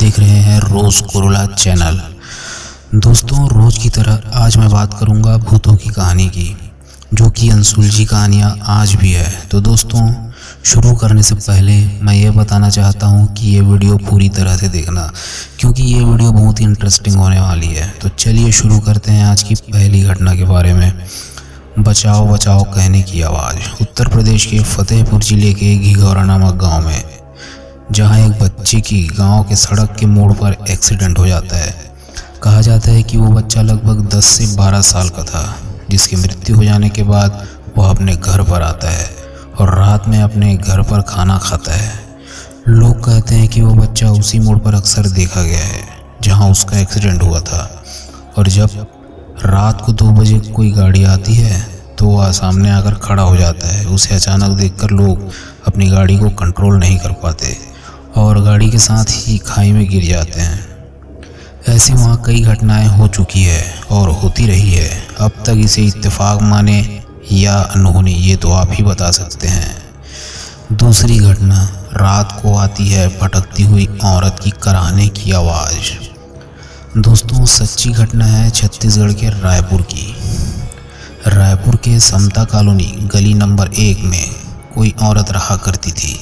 देख रहे हैं रोज कुरुला चैनल। दोस्तों, रोज की तरह आज मैं बात करूंगा भूतों की कहानी की, जो कि अनसुलझी कहानियां आज भी है। तो दोस्तों, शुरू करने से पहले मैं ये बताना चाहता हूँ कि ये वीडियो पूरी तरह से देखना, क्योंकि ये वीडियो बहुत ही इंटरेस्टिंग होने वाली है। तो चलिए शुरू करते हैं आज की पहली घटना के बारे में। बचाओ बचाओ कहने की आवाज़। उत्तर प्रदेश के फतेहपुर जिले के घिघौरा नामक गांव में, जहां एक बच्चे की गांव के सड़क के मोड़ पर एक्सीडेंट हो जाता है। कहा जाता है कि वो बच्चा लगभग 10 से 12 साल का था, जिसकी मृत्यु हो जाने के बाद वह अपने घर पर आता है और रात में अपने घर पर खाना खाता है। लोग कहते हैं कि वो बच्चा उसी मोड़ पर अक्सर देखा गया है जहां उसका एक्सीडेंट हुआ था, और जब रात को 2 बजे कोई गाड़ी आती है तो वह सामने आकर खड़ा हो जाता है। उसे अचानक देखकर लोग अपनी गाड़ी को कंट्रोल नहीं कर पाते और गाड़ी के साथ ही खाई में गिर जाते हैं। ऐसी वहाँ कई घटनाएं हो चुकी है और होती रही है। अब तक इसे इत्तेफाक माने या अनहोनी, ये तो आप ही बता सकते हैं। दूसरी घटना, रात को आती है भटकती हुई औरत की कराहने की आवाज़। दोस्तों, सच्ची घटना है छत्तीसगढ़ के रायपुर की। रायपुर के समता कॉलोनी गली नंबर 1 में कोई औरत रहा करती थी।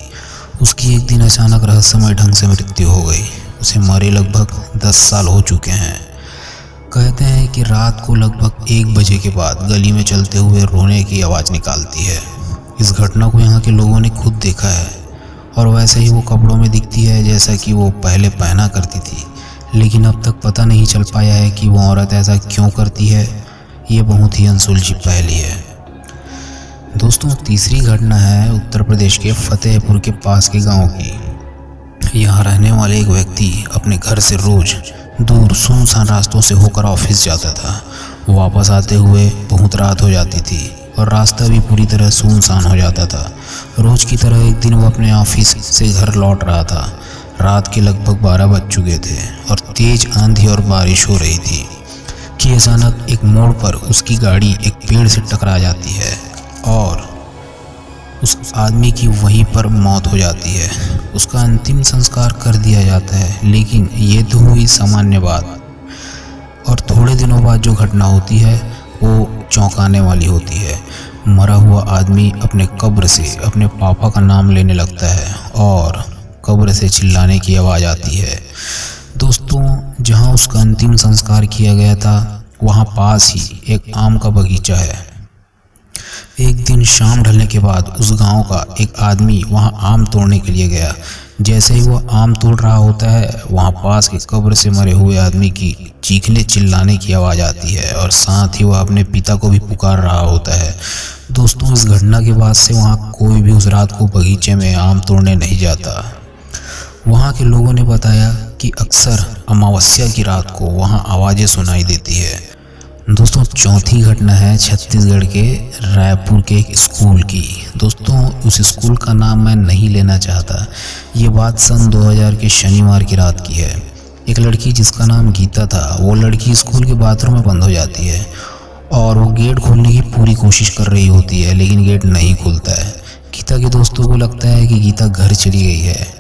उसकी एक दिन अचानक रहस्यमय ढंग से मृत्यु हो गई। उसे मरे लगभग 10 साल हो चुके हैं। कहते हैं कि रात को लगभग 1 बजे के बाद गली में चलते हुए रोने की आवाज़ निकालती है। इस घटना को यहाँ के लोगों ने खुद देखा है, और वैसे ही वो कपड़ों में दिखती है जैसा कि वो पहले पहना करती थी। लेकिन अब तक पता नहीं चल पाया है कि वो औरत ऐसा क्यों करती है। ये बहुत ही अनसुलझी पहेली है। दोस्तों, तीसरी घटना है उत्तर प्रदेश के फतेहपुर के पास के गांव की। यहाँ रहने वाले एक व्यक्ति अपने घर से रोज दूर सुनसान रास्तों से होकर ऑफिस जाता था। वापस आते हुए बहुत रात हो जाती थी और रास्ता भी पूरी तरह सुनसान हो जाता था। रोज की तरह एक दिन वो अपने ऑफिस से घर लौट रहा था। रात के लगभग 12 बज चुके थे और तेज आंधी और बारिश हो रही थी कि अचानक एक मोड़ पर उसकी गाड़ी एक पेड़ से टकरा जाती है और उस आदमी की वहीं पर मौत हो जाती है। उसका अंतिम संस्कार कर दिया जाता है। लेकिन ये तो हुई सामान्य बात, और थोड़े दिनों बाद जो घटना होती है वो चौंकाने वाली होती है। मरा हुआ आदमी अपने कब्र से अपने पापा का नाम लेने लगता है और कब्र से चिल्लाने की आवाज़ आती है। दोस्तों, जहां उसका अंतिम संस्कार किया गया था वहां पास ही एक आम का बगीचा है। एक दिन शाम ढलने के बाद उस गांव का एक आदमी वहां आम तोड़ने के लिए गया। जैसे ही वो आम तोड़ रहा होता है, वहां पास की कब्र से मरे हुए आदमी की चीखने चिल्लाने की आवाज़ आती है और साथ ही वह अपने पिता को भी पुकार रहा होता है। दोस्तों, इस घटना के बाद से वहाँ कोई भी उस रात को बगीचे में आम तोड़ने नहीं जाता। वहाँ के लोगों ने बताया कि अक्सर अमावस्या की रात को वहाँ आवाज़ें सुनाई देती है। दोस्तों, चौथी घटना है छत्तीसगढ़ के रायपुर के एक स्कूल की। दोस्तों, उस स्कूल का नाम मैं नहीं लेना चाहता। ये बात सन 2000 के शनिवार की रात की है। एक लड़की जिसका नाम गीता था, वो लड़की स्कूल के बाथरूम में बंद हो जाती है और वो गेट खोलने की पूरी कोशिश कर रही होती है, लेकिन गेट नहीं खुलता है। गीता के दोस्तों को लगता है कि गीता घर चली गई है,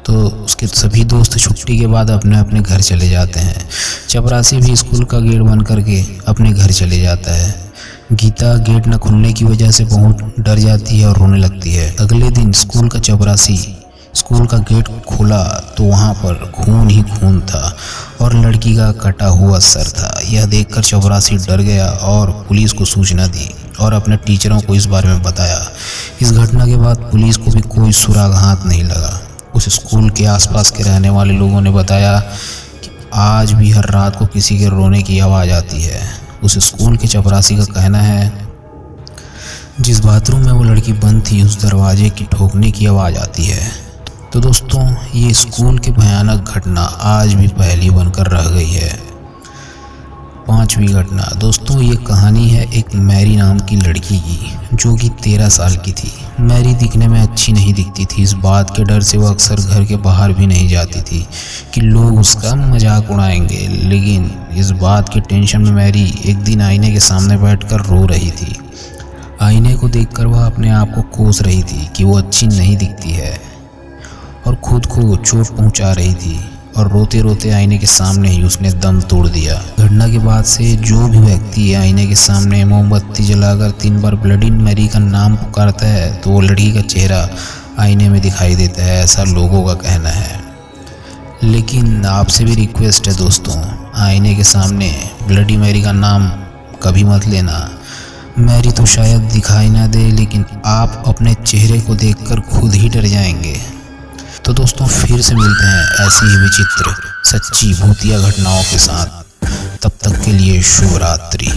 तो उसके सभी दोस्त छुट्टी के बाद अपने अपने घर चले जाते हैं। चपरासी भी स्कूल का गेट बंद करके अपने घर चले जाता है। गीता गेट न खुलने की वजह से बहुत डर जाती है और रोने लगती है। अगले दिन स्कूल का चपरासी स्कूल का गेट खोला तो वहाँ पर खून ही खून था और लड़की का कटा हुआ सर था। यह देखकर चपरासी डर गया और पुलिस को सूचना दी और अपने टीचरों को इस बारे में बताया। इस घटना के बाद पुलिस को भी कोई सुराग हाथ नहीं लगा। उस स्कूल के आसपास के रहने वाले लोगों ने बताया कि आज भी हर रात को किसी के रोने की आवाज़ आती है। उस स्कूल के चपरासी का कहना है जिस बाथरूम में वो लड़की बंद थी, उस दरवाजे की ठोकने की आवाज़ आती है। तो दोस्तों, ये स्कूल की भयानक घटना आज भी पहेली बनकर रह गई है। पांचवी घटना, दोस्तों, ये कहानी है एक मैरी नाम की लड़की की, जो कि 13 साल की थी। मैरी दिखने में अच्छी नहीं दिखती थी। इस बात के डर से वह अक्सर घर के बाहर भी नहीं जाती थी कि लोग उसका मजाक उड़ाएंगे। लेकिन इस बात की टेंशन में मैरी एक दिन आईने के सामने बैठकर रो रही थी। आईने को देखकर वह अपने आप को कोस रही थी कि वो अच्छी नहीं दिखती है और खुद को चोट पहुंचा रही थी और रोते रोते आईने के सामने ही उसने दम तोड़ दिया। घटना के बाद से जो भी व्यक्ति आईने के सामने मोमबत्ती जलाकर 3 बार ब्लडी मैरी का नाम पुकारता है तो वो लड़की का चेहरा आईने में दिखाई देता है, ऐसा लोगों का कहना है। लेकिन आपसे भी रिक्वेस्ट है दोस्तों, आईने के सामने ब्लडी मैरी का नाम कभी मत लेना। मैरी तो शायद दिखाई ना दे, लेकिन आप अपने चेहरे को देखकर खुद ही डर जाएंगे। तो दोस्तों फिर से मिलते हैं ऐसी ही विचित्र सच्ची भूतिया घटनाओं के साथ। तब तक के लिए शुभ रात्रि।